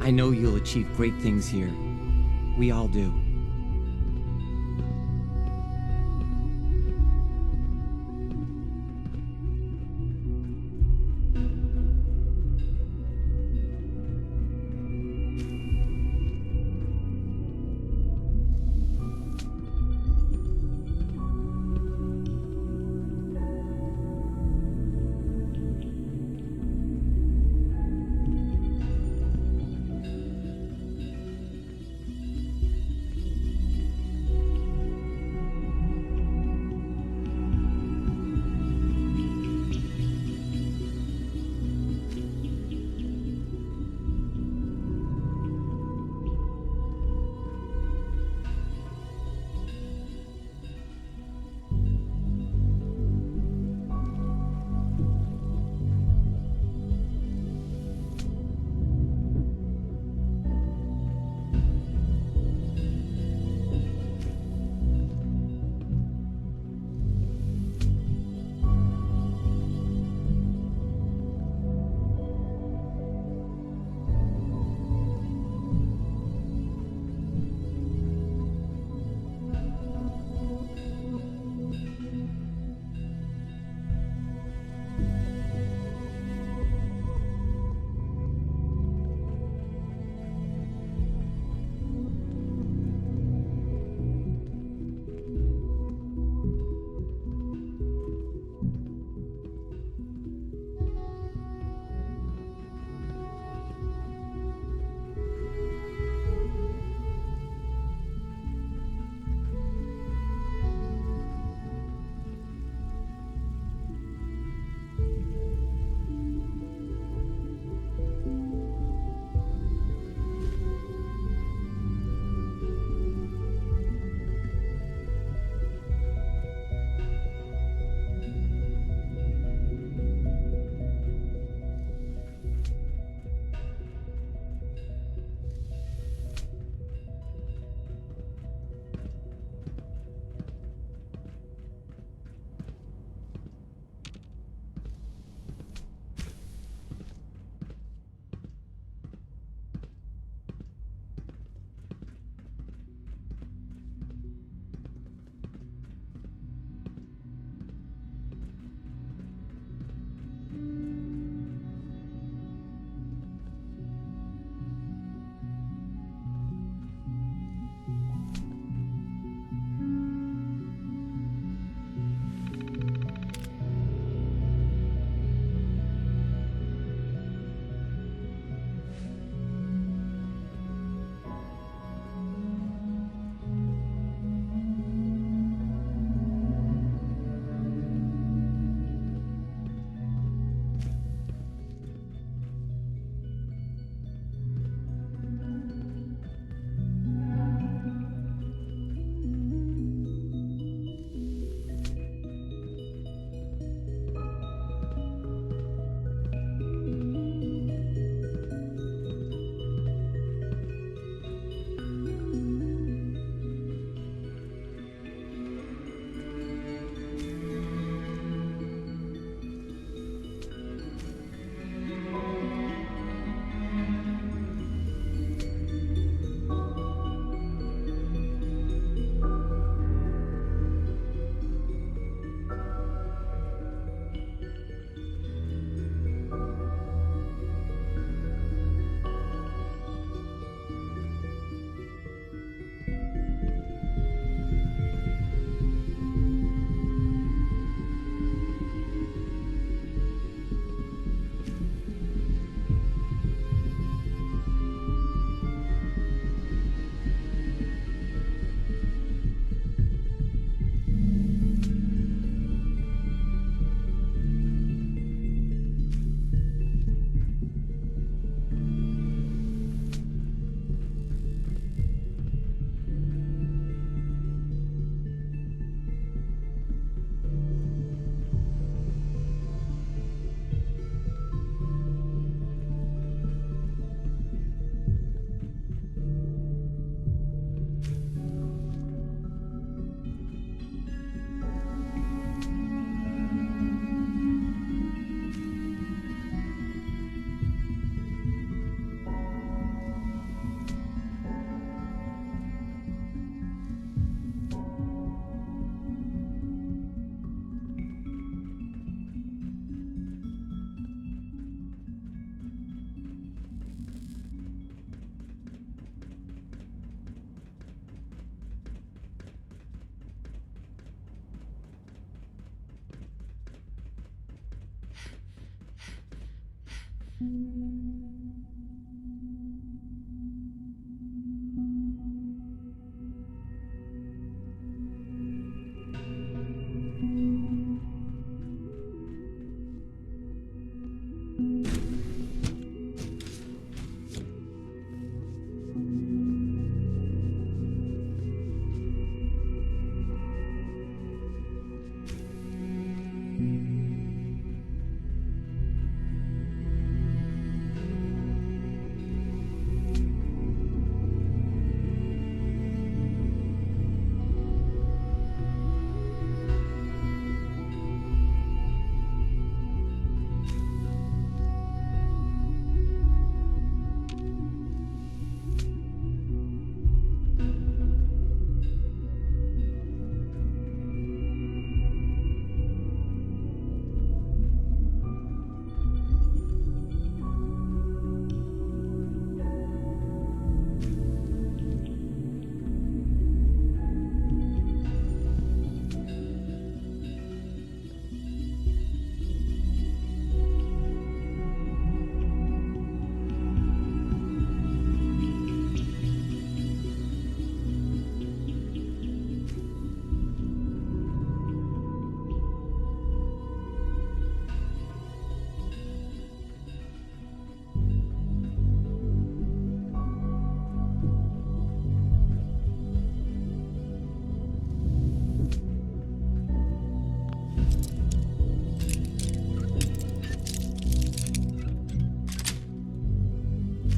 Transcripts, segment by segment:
I know you'll achieve great things here. We all do.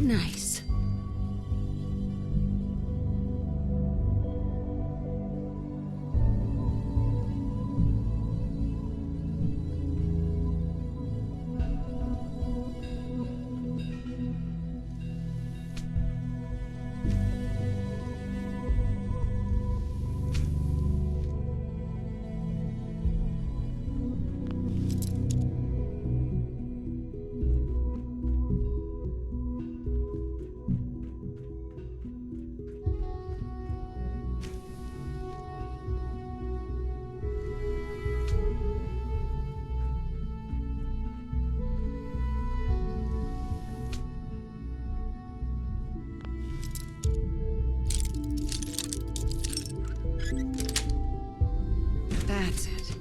Nice. That's it.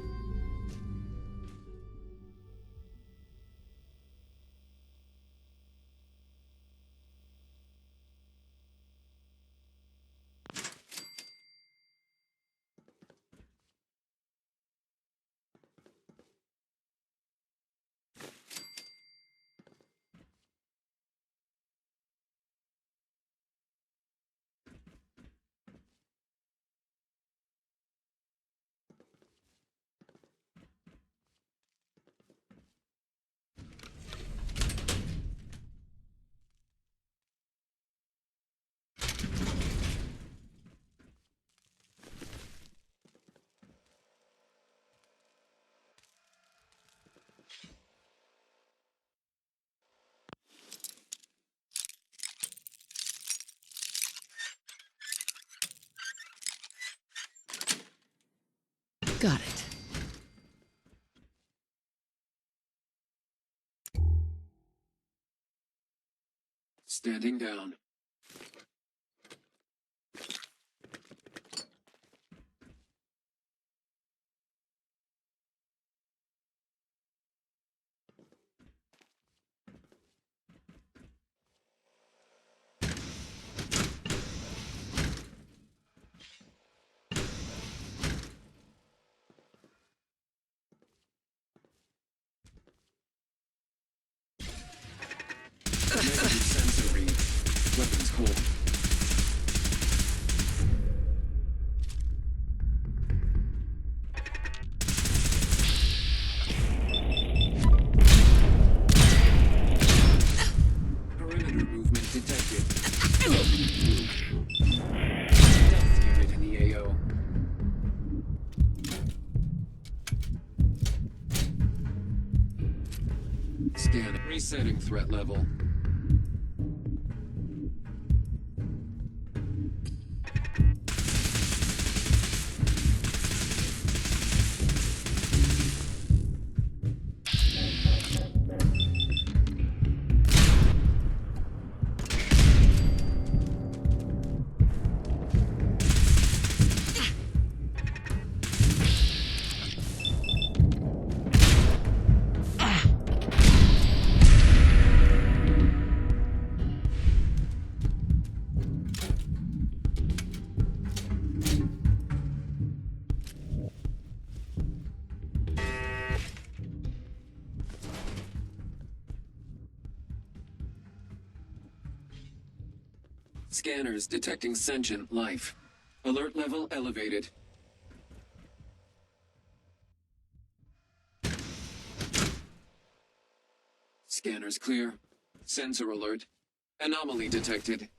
Got it. Standing down. Negative sensor read. Weapons cool. Perimeter movement detected. Stealth unit in the AO. Scan. Resetting threat level. Scanners detecting sentient life. Alert level elevated. Scanners clear. Sensor alert. Anomaly detected.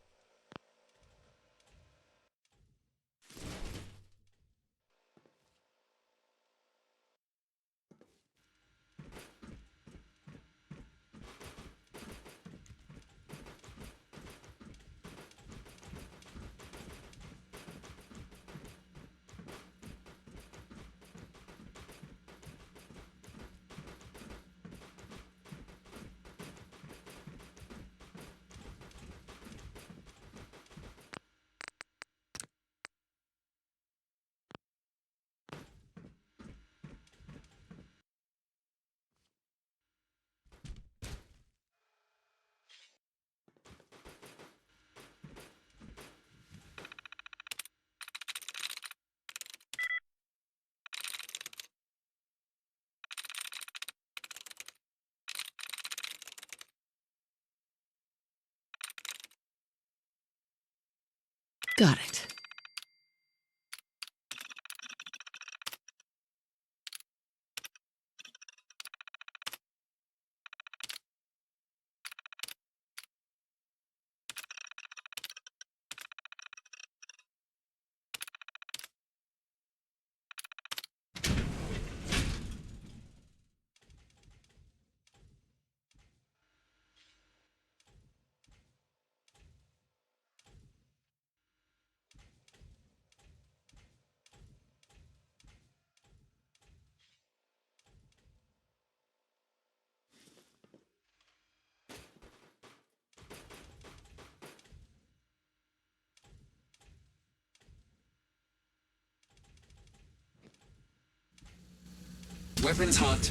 Got it. Weapons hot.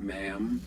Ma'am.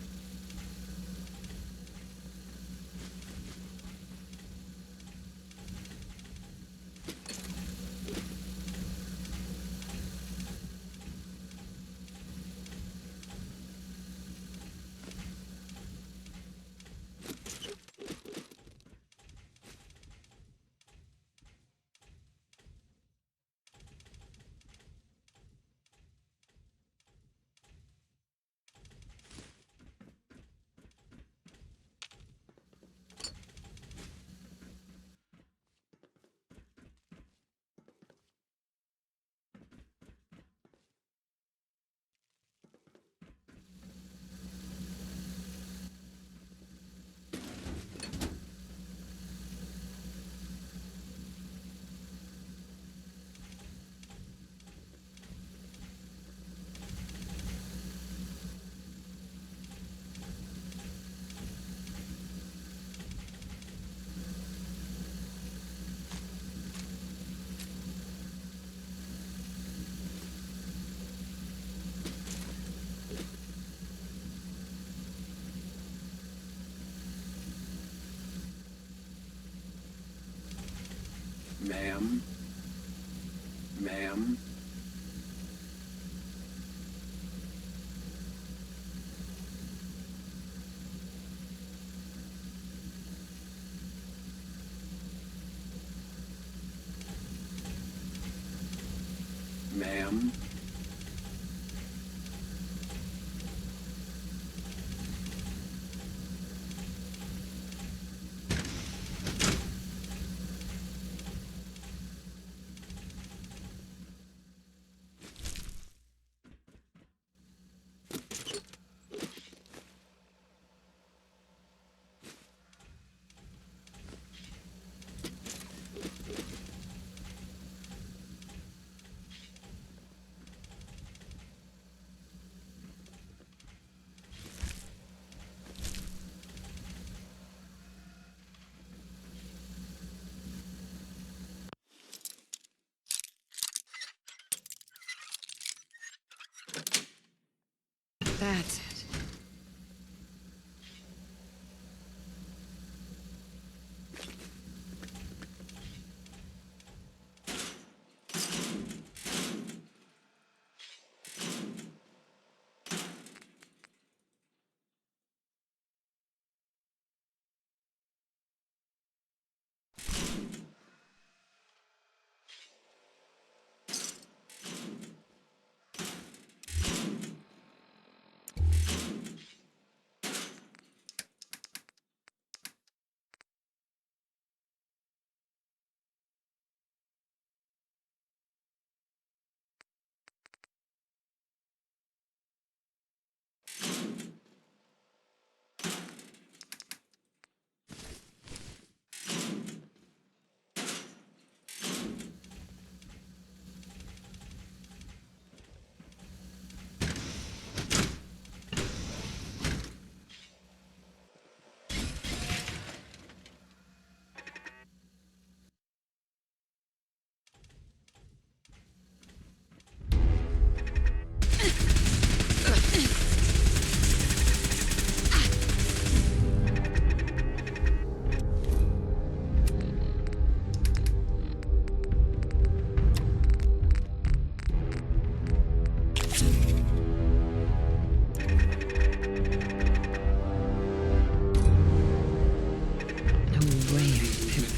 Ma'am. Ma'am. Ma'am. That's it.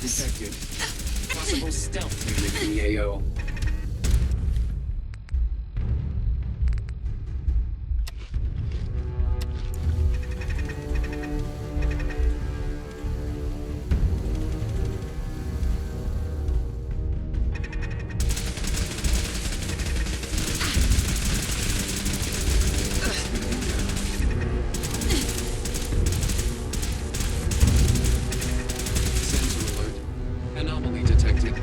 Detected. Possible stealth unit in the AO. Sensor alert. Anomaly detected.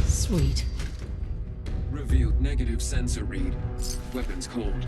Sweet. Revealed negative sensor read. Weapons cold.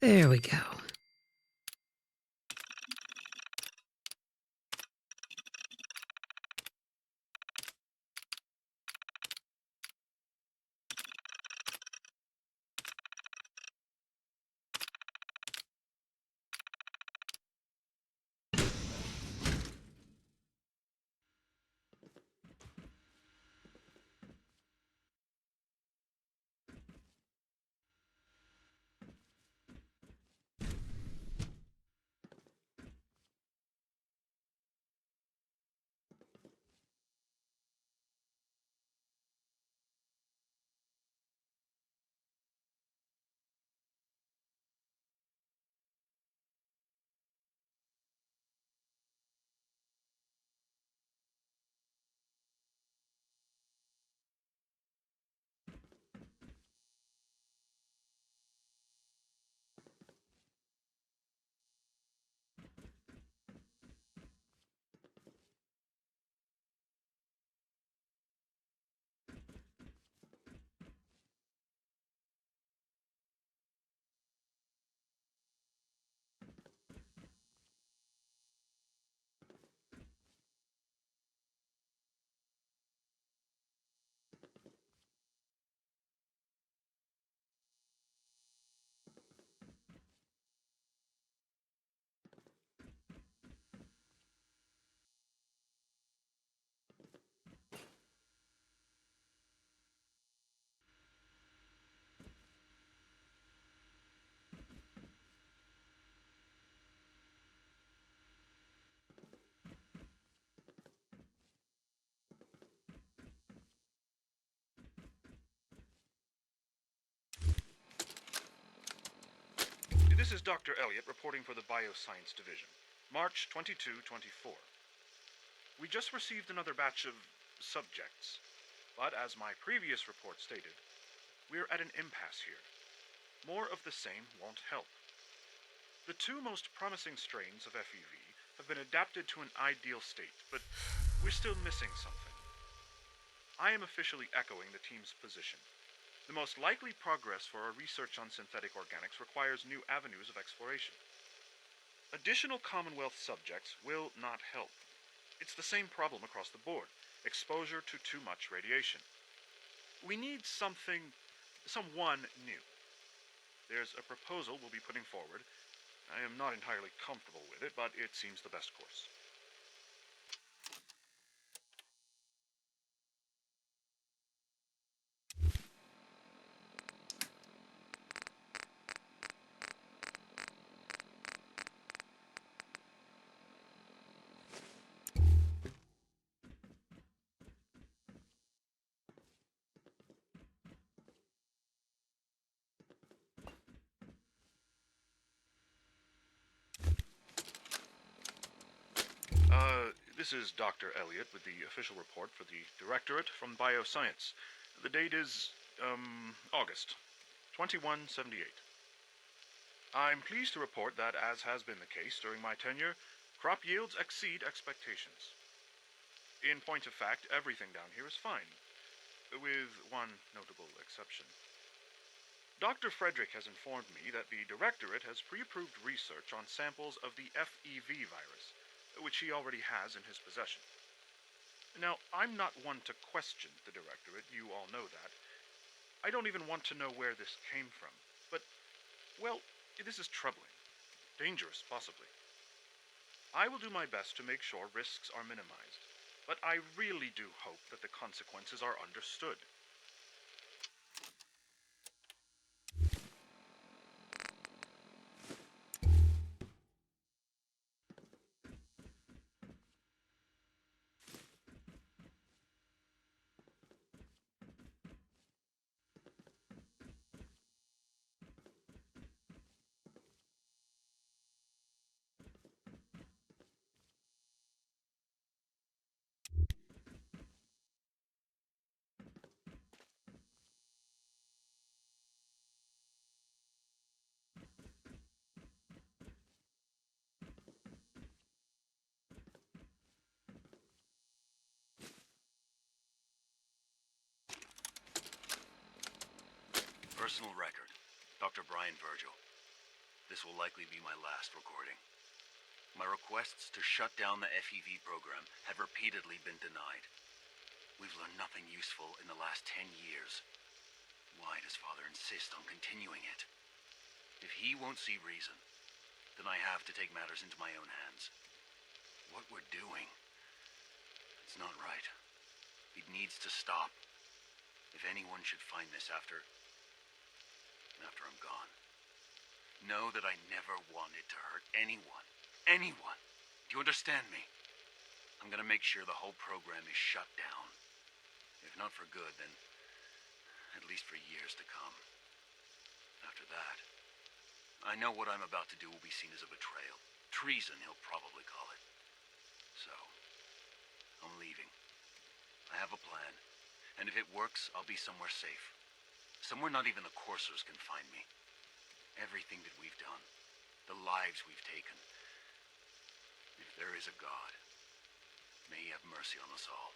There we go. This is Dr. Elliot reporting for the Bioscience Division, March 22-24. We just received another batch of subjects, but as my previous report stated, we're at an impasse here. More of the same won't help. The two most promising strains of FEV have been adapted to an ideal state, but we're still missing something. I am officially echoing the team's position. The most likely progress for our research on synthetic organics requires new avenues of exploration. Additional Commonwealth subjects will not help. It's the same problem across the board: exposure to too much radiation. We need someone new. There's a proposal we'll be putting forward. I am not entirely comfortable with it, but it seems the best course. This is Dr. Elliot with the official report for the Directorate from Bioscience. The date is, August 2178. I'm pleased to report that, as has been the case during my tenure, crop yields exceed expectations. In point of fact, everything down here is fine, with one notable exception. Dr. Frederick has informed me that the Directorate has pre-approved research on samples of the FEV virus, which he already has in his possession. Now, I'm not one to question the Directorate, you all know that. I don't even want to know where this came from, but, well, this is troubling. Dangerous, possibly. I will do my best to make sure risks are minimized, but I really do hope that the consequences are understood. Personal record, Dr. Brian Virgil. This will likely be my last recording. My requests to shut down the FEV program have repeatedly been denied. We've learned nothing useful in the last 10 years. Why does Father insist on continuing it? If he won't see reason, then I have to take matters into my own hands. What we're doing, it's not right. It needs to stop. If anyone should find this after I'm gone, know that I never wanted to hurt anyone. Anyone. Do you understand me? I'm gonna make sure the whole program is shut down. If not for good, then at least for years to come. After that, I know what I'm about to do will be seen as a betrayal. Treason, he'll probably call it. So, I'm leaving. I have a plan, and if it works, I'll be somewhere safe. Somewhere not even the coursers can find me. Everything that we've done, the lives we've taken. If there is a God, may he have mercy on us all.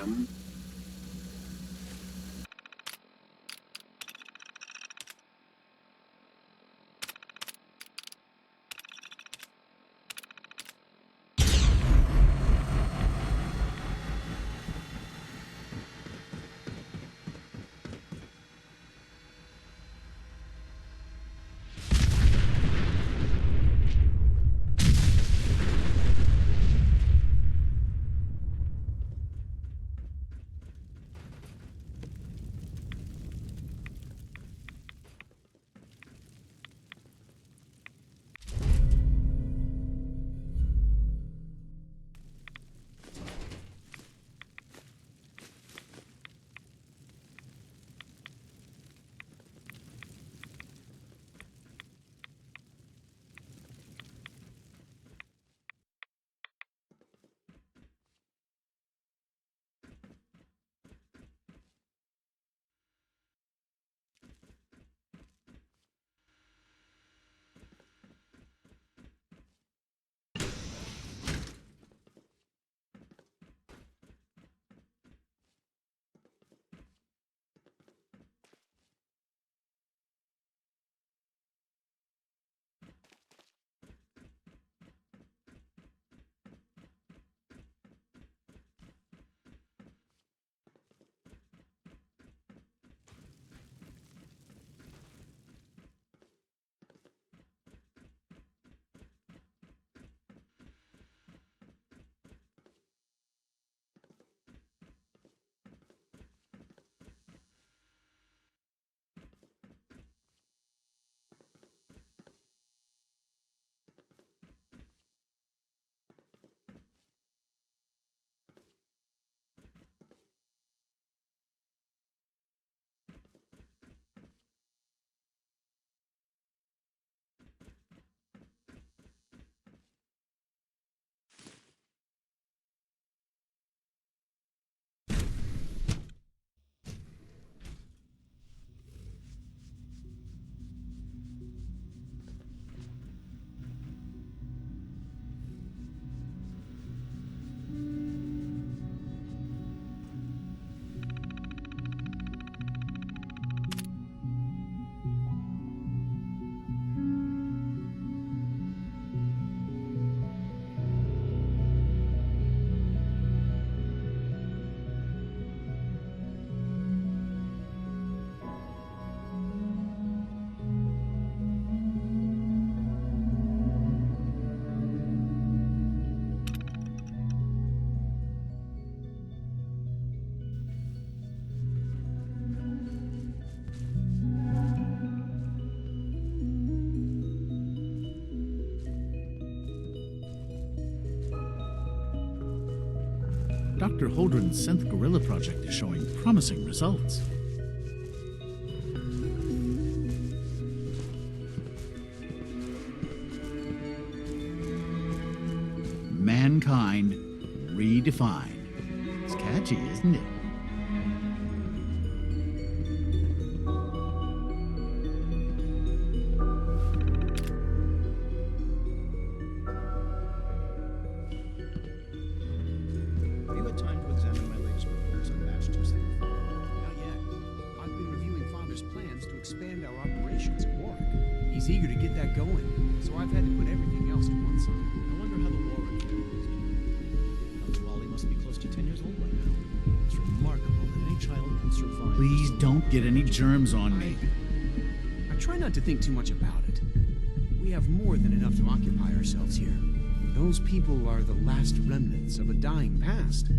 program. Dr. Holdren's synth gorilla project is showing promising results. Mankind redefined. It's catchy, isn't it? Have you had time to examine my latest reports on batch 275? Not yet. I've been reviewing Father's plans to expand our operations at Warwick. He's eager to get that going, so I've had to put everything else to one side. I wonder how the Warwick family is doing. Young Wally must be close to 10 years old right now. It's remarkable that any child can survive. Please don't get any germs on me. I try not to think too much about it. We have more than enough to occupy ourselves here. Those people are the last remnants of a dying past.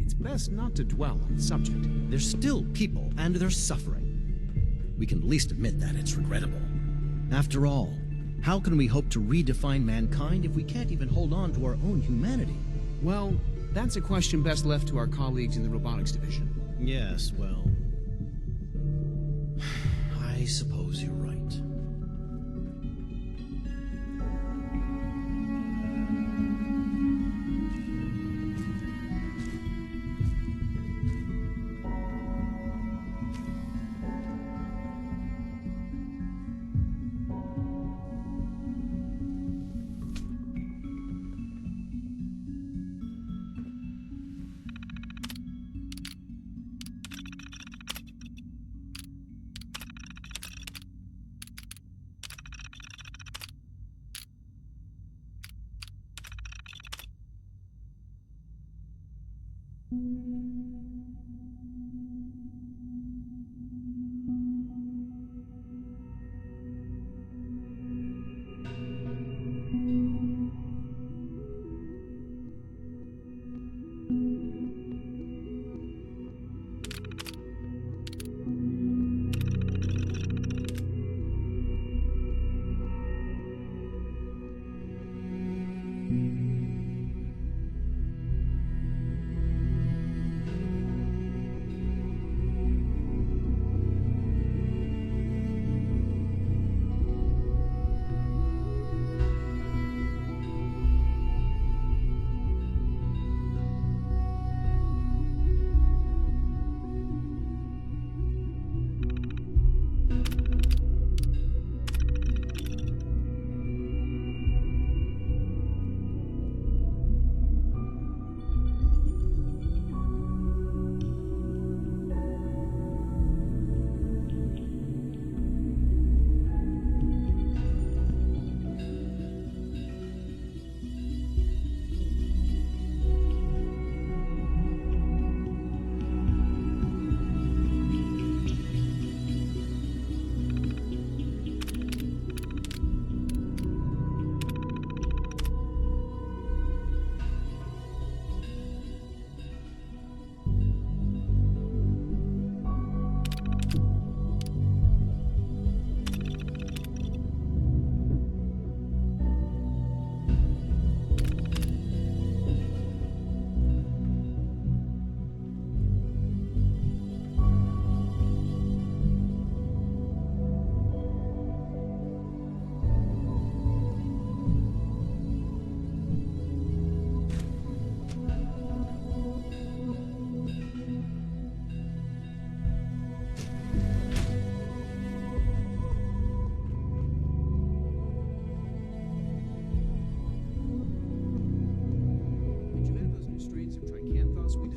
It's best not to dwell on the subject. They're still people, and they're suffering. We can at least admit that it's regrettable. After all, how can we hope to redefine mankind if we can't even hold on to our own humanity? Well, that's a question best left to our colleagues in the robotics division. Yes, well... I suppose you're right.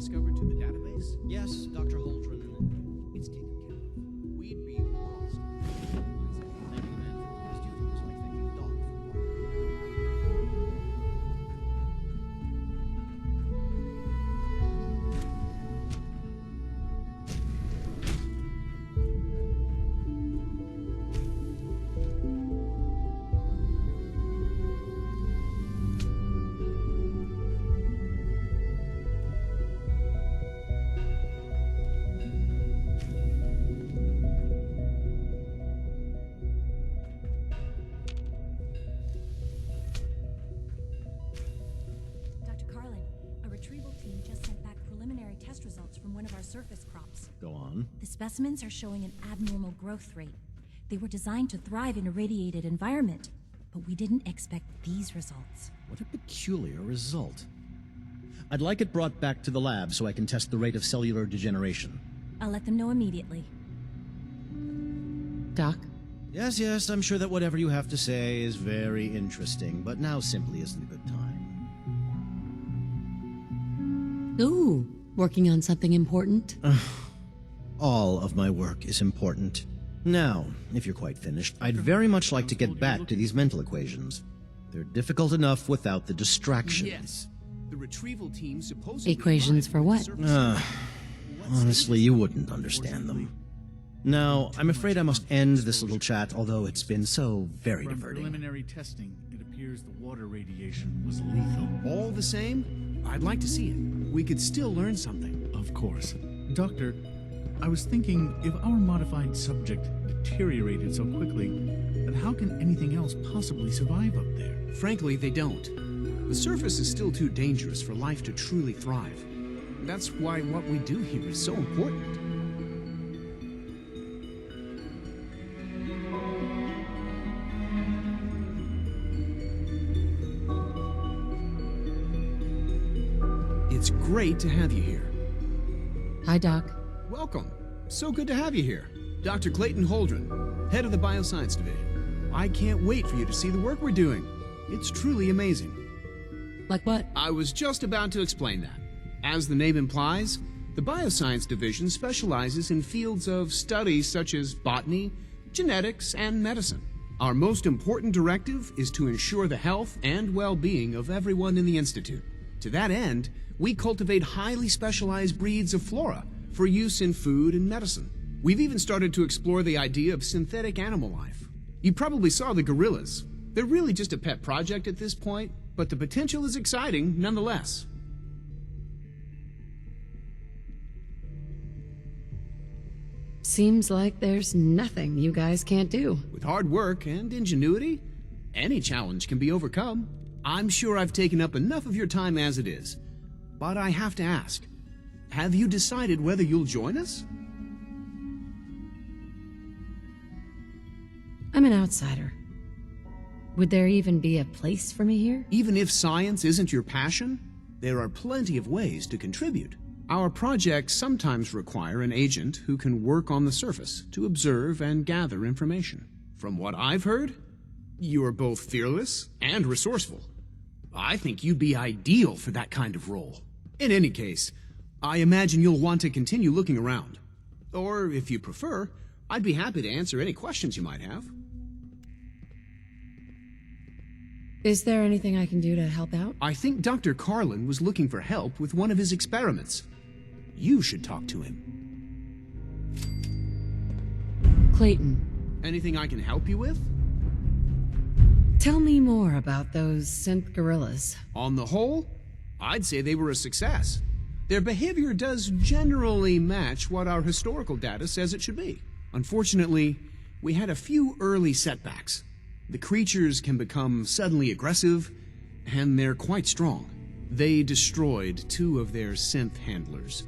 discovered to the database? Yes, Dr. Holdren. It's taken care of. We'd be lost. Thank you, man, for his duty is like thanking a dog for work. Surface crops. Go on. The specimens are showing an abnormal growth rate. They were designed to thrive in a radiated environment, but we didn't expect these results. What a peculiar result. I'd like it brought back to the lab so I can test the rate of cellular degeneration. I'll let them know immediately. Doc? Yes, I'm sure that whatever you have to say is very interesting, but now simply isn't a good time. Ooh, working on something important? All of my work is important. Now, if you're quite finished, I'd very much like to get back to these mental equations. They're difficult enough without the distractions. Yes. The retrieval team supposedly Equations for what? Honestly, you wouldn't understand them. Now, I'm afraid I must end this little chat, although it's been so very From diverting. preliminary testing, it appears the water radiation was lethal. All the same, I'd like to see it. We could still learn something. Of course. Doctor, I was thinking, if our modified subject deteriorated so quickly, then how can anything else possibly survive up there? Frankly, they don't. The surface is still too dangerous for life to truly thrive. That's why what we do here is so important. It's great to have you here. Hi, Doc. Welcome. So good to have you here. Dr. Clayton Holdren, head of the Bioscience Division. I can't wait for you to see the work we're doing. It's truly amazing. Like what? I was just about to explain that. As the name implies, the Bioscience Division specializes in fields of study such as botany, genetics, and medicine. Our most important directive is to ensure the health and well-being of everyone in the Institute. To that end, we cultivate highly specialized breeds of flora for use in food and medicine. We've even started to explore the idea of synthetic animal life. You probably saw the gorillas. They're really just a pet project at this point, but the potential is exciting nonetheless. Seems like there's nothing you guys can't do. With hard work and ingenuity, any challenge can be overcome. I'm sure I've taken up enough of your time as it is, but I have to ask, have you decided whether you'll join us? I'm an outsider. Would there even be a place for me here? Even if science isn't your passion, there are plenty of ways to contribute. Our projects sometimes require an agent who can work on the surface to observe and gather information. From what I've heard, you are both fearless and resourceful. I think you'd be ideal for that kind of role. In any case, I imagine you'll want to continue looking around. Or, if you prefer, I'd be happy to answer any questions you might have. Is there anything I can do to help out? I think Dr. Carlin was looking for help with one of his experiments. You should talk to him. Clayton. Anything I can help you with? Tell me more about those synth gorillas. On the whole, I'd say they were a success. Their behavior does generally match what our historical data says it should be. Unfortunately, we had a few early setbacks. The creatures can become suddenly aggressive, and they're quite strong. They destroyed 2 of their synth handlers.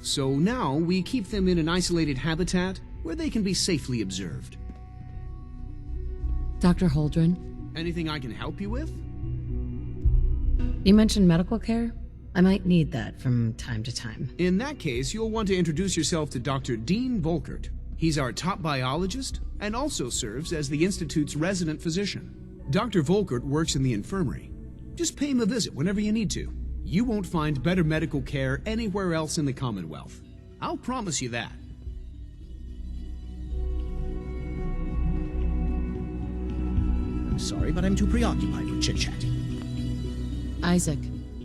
So now we keep them in an isolated habitat where they can be safely observed. Dr. Holdren? Anything I can help you with? You mentioned medical care? I might need that from time to time. In that case, you'll want to introduce yourself to Dr. Dean Volkert. He's our top biologist and also serves as the Institute's resident physician. Dr. Volkert works in the infirmary. Just pay him a visit whenever you need to. You won't find better medical care anywhere else in the Commonwealth. I'll promise you that. I'm sorry, but I'm too preoccupied with chit-chat. Isaac.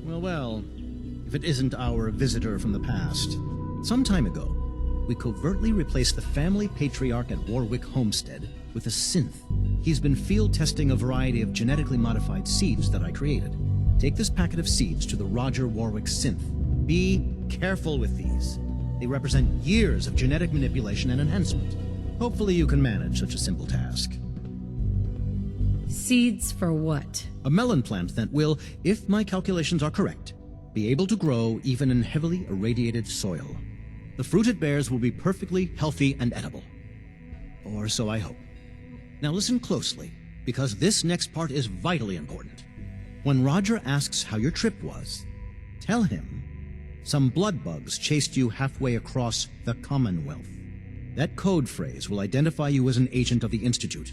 Well, if it isn't our visitor from the past. Some time ago, we covertly replaced the family patriarch at Warwick Homestead with a synth. He's been field testing a variety of genetically modified seeds that I created. Take this packet of seeds to the Roger Warwick synth. Be careful with these. They represent years of genetic manipulation and enhancement. Hopefully you can manage such a simple task. Seeds for what? A melon plant that will, if my calculations are correct, be able to grow even in heavily irradiated soil. The fruit it bears will be perfectly healthy and edible. Or so I hope. Now listen closely, because this next part is vitally important. When Roger asks how your trip was, tell him some blood bugs chased you halfway across the Commonwealth. That code phrase will identify you as an agent of the Institute.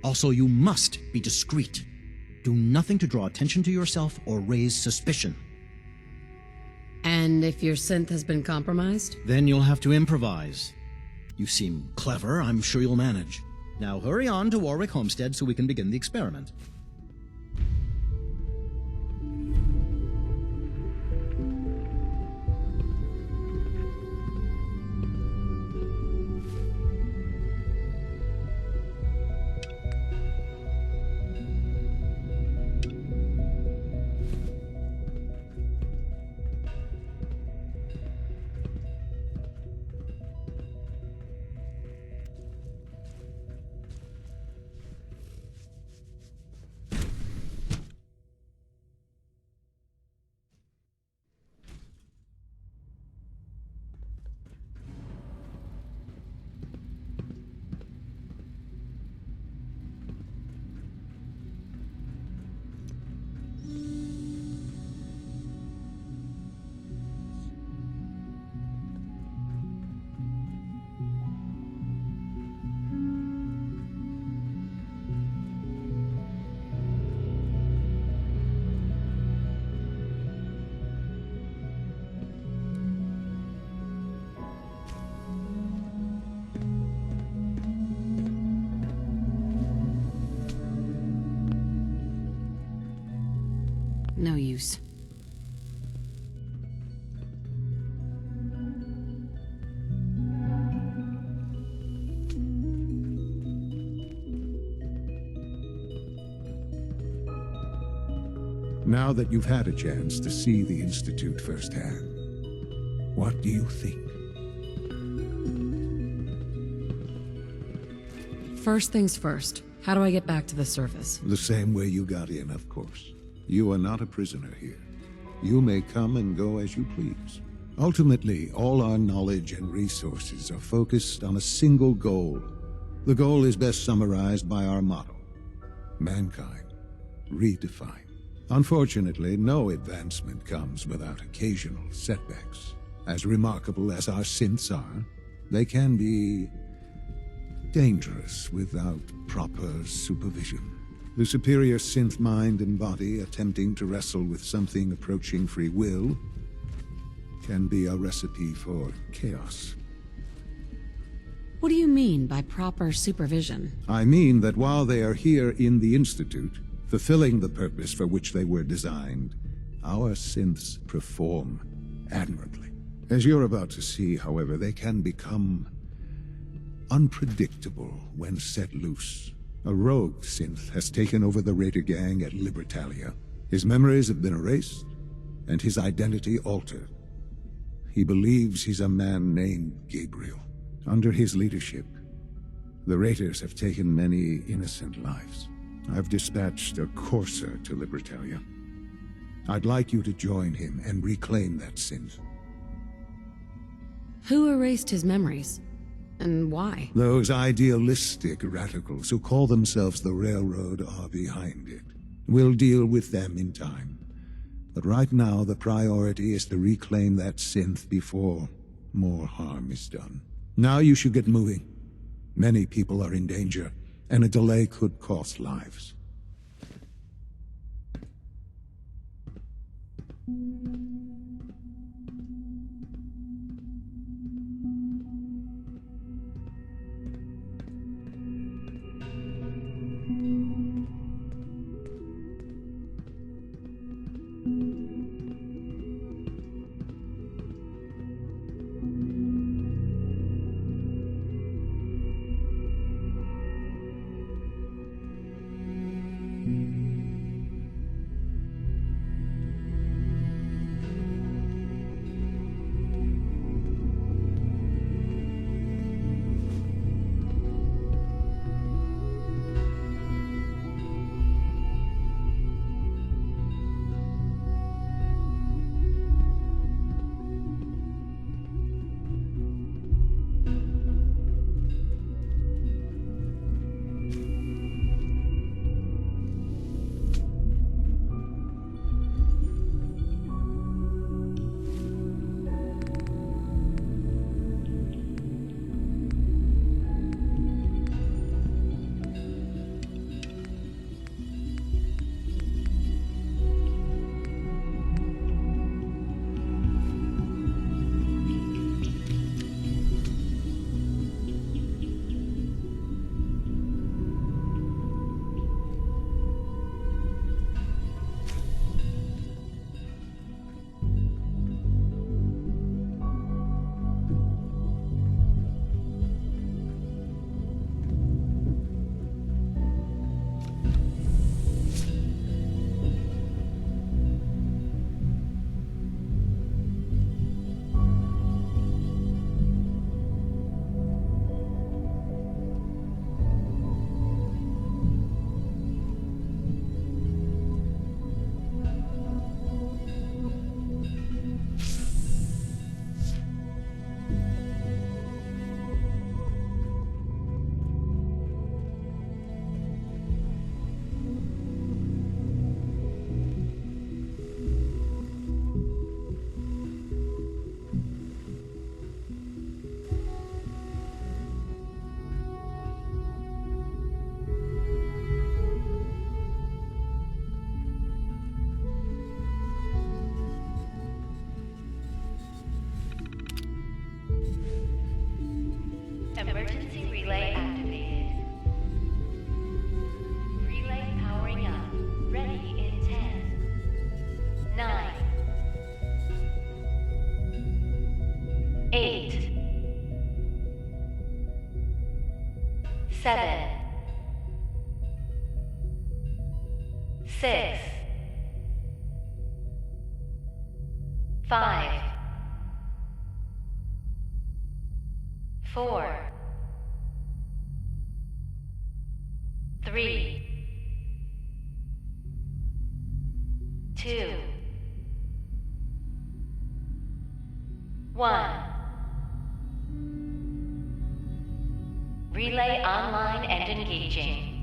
Also, you must be discreet. Do nothing to draw attention to yourself or raise suspicion. And if your synth has been compromised? Then you'll have to improvise. You seem clever. I'm sure you'll manage. Now hurry on to Warwick Homestead so we can begin the experiment. No use. Now that you've had a chance to see the Institute firsthand, what do you think? First things first. How do I get back to the surface? The same way you got in, of course. You are not a prisoner here. You may come and go as you please. Ultimately, all our knowledge and resources are focused on a single goal. The goal is best summarized by our motto: mankind, redefined. Unfortunately, no advancement comes without occasional setbacks. As remarkable as our synths are, they can be dangerous without proper supervision. The superior synth mind and body attempting to wrestle with something approaching free will can be a recipe for chaos. What do you mean by proper supervision? I mean that while they are here in the Institute, fulfilling the purpose for which they were designed, our synths perform admirably. As you're about to see, however, they can become unpredictable when set loose. A rogue synth has taken over the Raider gang at Libertalia. His memories have been erased, and his identity altered. He believes he's a man named Gabriel. Under his leadership, the Raiders have taken many innocent lives. I've dispatched a courser to Libertalia. I'd like you to join him and reclaim that synth. Who erased his memories? And why? Those idealistic radicals who call themselves the Railroad are behind it. We'll deal with them in time. But right now, the priority is to reclaim that synth before more harm is done. Now you should get moving. Many people are in danger, and a delay could cost lives. Emergency relay activated. Relay powering up. Ready in 10, 9, 8, 7, 6, 5, 4, 3, 2, 1. Relay online and engaging.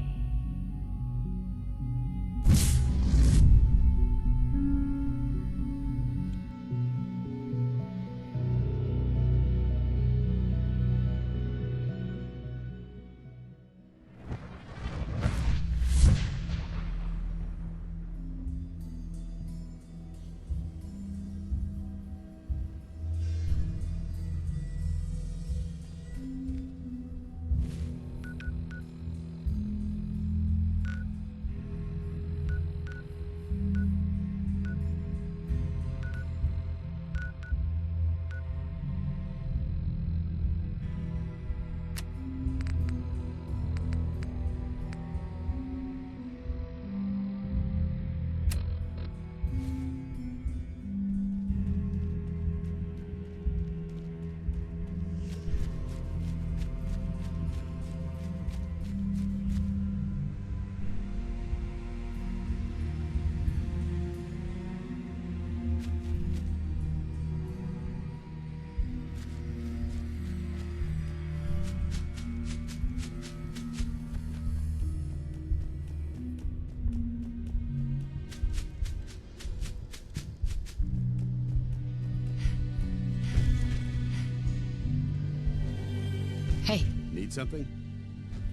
Hey, Need something?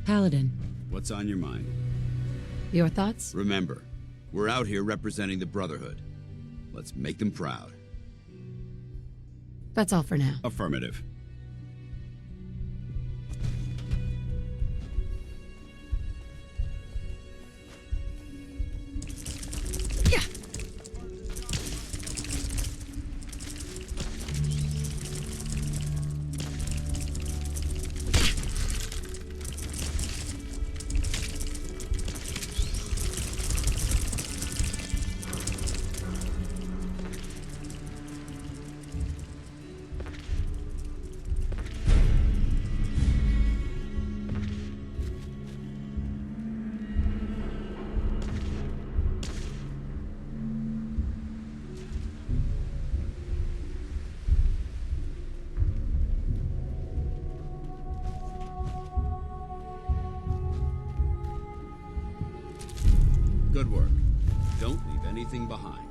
Paladin, What's on your mind? your thoughts? Remember, we're out here representing the Brotherhood. Let's make them proud. That's all for now. Affirmative. Good work. Don't leave anything behind.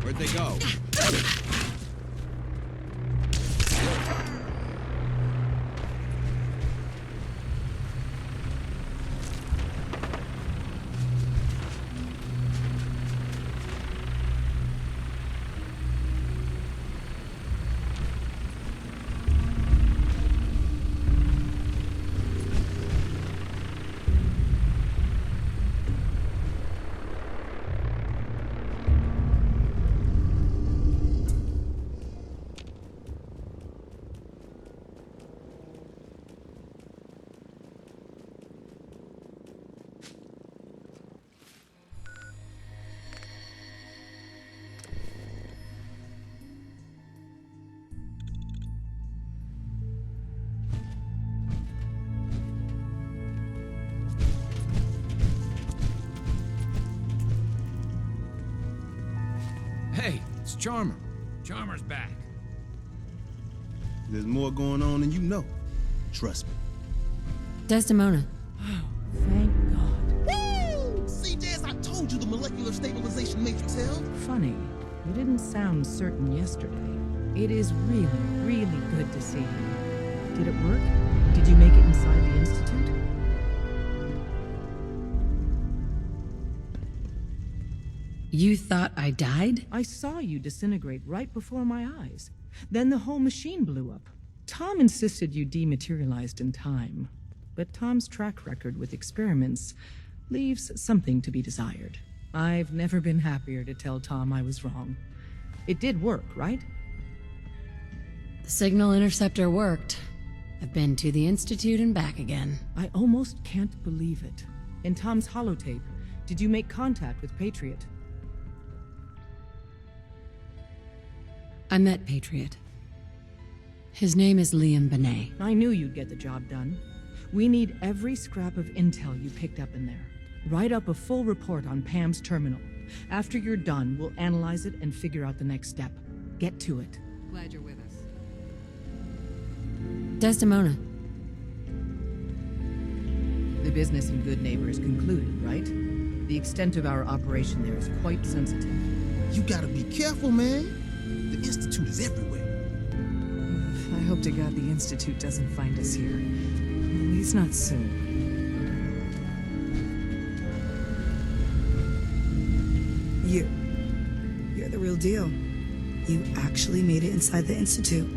Where'd they go? It's Charmer. Charmer's back. There's more going on than you know. Trust me. Desdemona. Thank God. Woo! See, Jazz, I told you the molecular stabilization matrix held. Funny, you didn't sound certain yesterday. It is really, really good to see you. Did it work? Did you make it inside the Institute? You thought I died? I saw you disintegrate right before my eyes. Then the whole machine blew up. Tom insisted you dematerialized in time. But Tom's track record with experiments leaves something to be desired. I've never been happier to tell Tom I was wrong. It did work, right? The signal interceptor worked. I've been to the Institute and back again. I almost can't believe it. In Tom's holotape, did you make contact with Patriot? I met Patriot. His name is Liam Benet. I knew you'd get the job done. We need every scrap of intel you picked up in there. Write up a full report on Pam's terminal. After you're done, we'll analyze it and figure out the next step. Get to it. Glad you're with us. Desdemona. The business in Good Neighbor is concluded, right? The extent of our operation there is quite sensitive. You gotta be careful, man. The Institute is everywhere. I hope to God the Institute doesn't find us here. At least not soon. You're the real deal. You actually made it inside the Institute.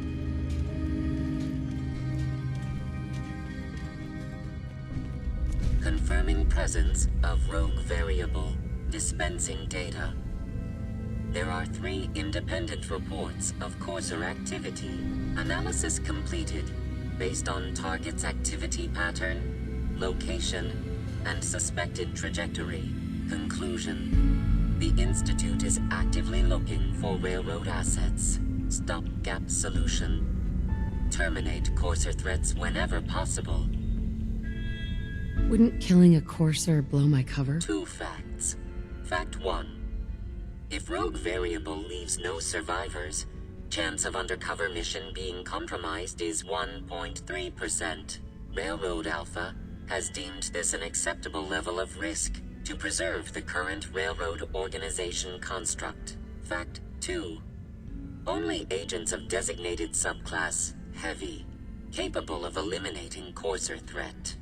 Confirming presence of rogue variable, dispensing data. There are 3 independent reports of Courser activity. Analysis completed, based on target's activity pattern, location, and suspected trajectory. Conclusion: the Institute is actively looking for railroad assets. Stopgap solution: terminate Courser threats whenever possible. Wouldn't killing a Courser blow my cover? 2 facts. Fact 1. If rogue variable leaves no survivors, chance of undercover mission being compromised is 1.3%. Railroad Alpha has deemed this an acceptable level of risk to preserve the current railroad organization construct. Fact 2. Only agents of designated subclass Heavy capable of eliminating Courser threat.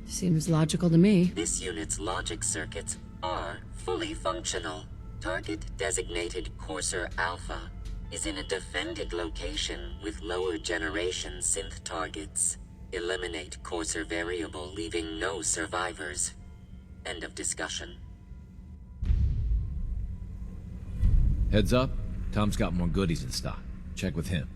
Seems logical to me. This unit's logic circuits are fully functional. Target designated Courser Alpha is in a defended location with lower generation synth targets. Eliminate Courser variable, leaving no survivors. End of discussion. Heads up, Tom's got more goodies in stock. Check with him.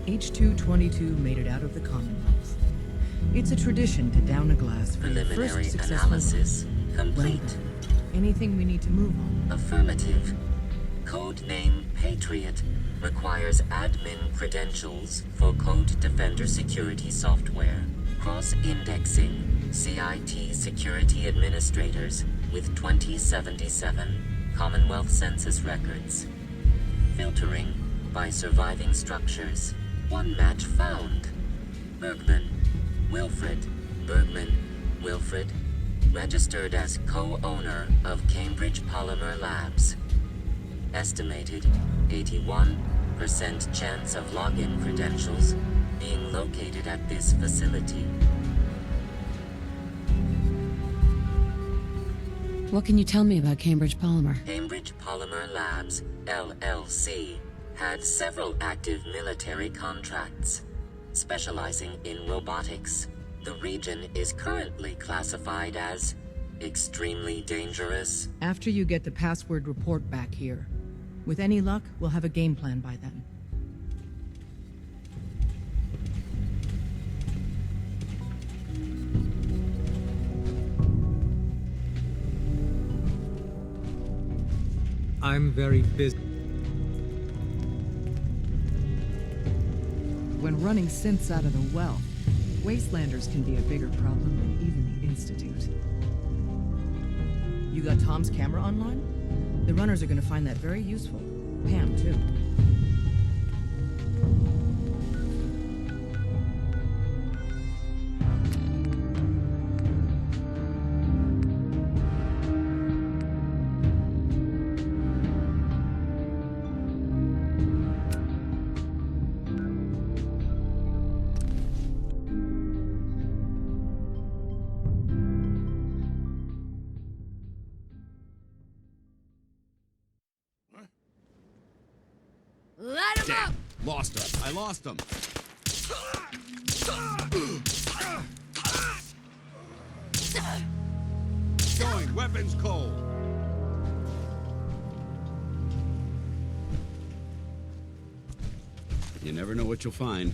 H-222 made it out of the Commonwealth. It's a tradition to down a glass for your Preliminary first successful analysis complete. Well, anything we need to move on? Affirmative. Codename Patriot requires admin credentials for Code Defender security software. Cross-indexing CIT security administrators with 2077 Commonwealth Census records. Filtering by surviving structures. 1 match found. Bergman, Wilfred. Bergman, Wilfred. Registered as co-owner of Cambridge Polymer Labs. Estimated 81% chance of login credentials being located at this facility. What can you tell me about Cambridge Polymer? Cambridge Polymer Labs, LLC, had several active military contracts, specializing in robotics. The region is currently classified as extremely dangerous. After you get the password report back here. With any luck, we'll have a game plan by then. I'm very busy. When running synths out of the well, wastelanders can be a bigger problem than even the Institute. You got Tom's camera online? The runners are gonna find that very useful. Pam, too. Light him up! Lost him. I lost him. Going weapons cold. You never know what you'll find.